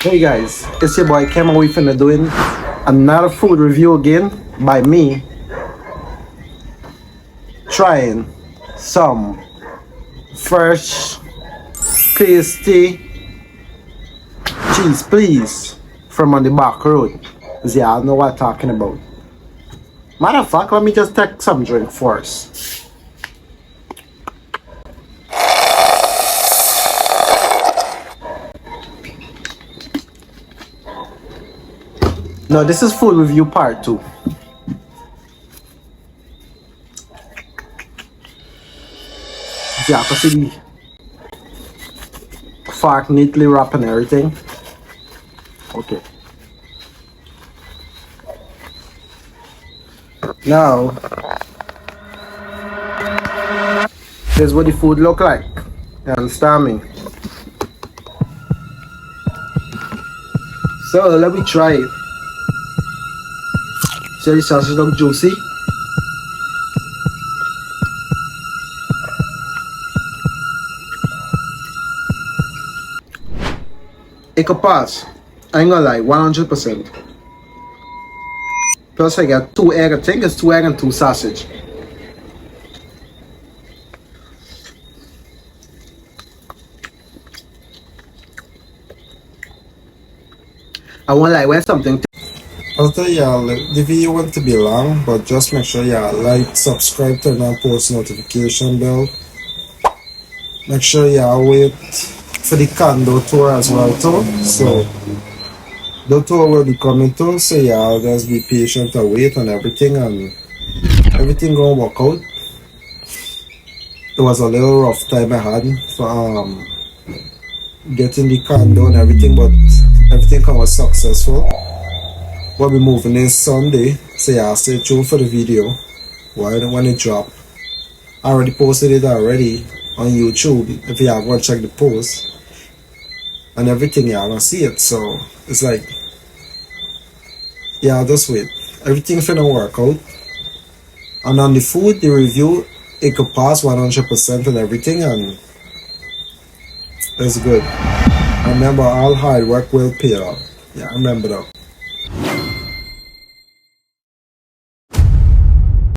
Hey guys, it's your boy KGANG. We finna doing another food review again by me trying some fresh tasty cheese please from on the back road. Cause y'all know what I'm talking about. Matter of fact, let me just take some drink first. No, this is food review part 2. Yeah, cause see the fork neatly wrapped and everything. Okay. Now, here's what the food look like. You understand me? So let me try it. See the sausage look juicy? It could pass. I ain't gonna lie, 100%. Plus I got 2 egg, I think it's 2 egg and 2 sausage. I won't lie, when something I'll tell y'all, the video won't to be long, but just make sure y'all like, subscribe, turn on post notification bell. Make sure y'all wait for the condo tour as well too. So the tour will be coming too, so y'all just be patient and wait and everything gonna work out. It was a little rough time I had for getting the condo and everything, but everything was successful. We'll be moving in Sunday, so y'all stay tuned for the video when it drop. I already posted it already on YouTube. If y'all go check the post and everything, y'all gonna see it. So it's like, yeah, just wait. Everything finna work out. And on the food, the review, it could pass 100% and everything, and it's good. Remember, all hard work will pay off. Yeah, remember that.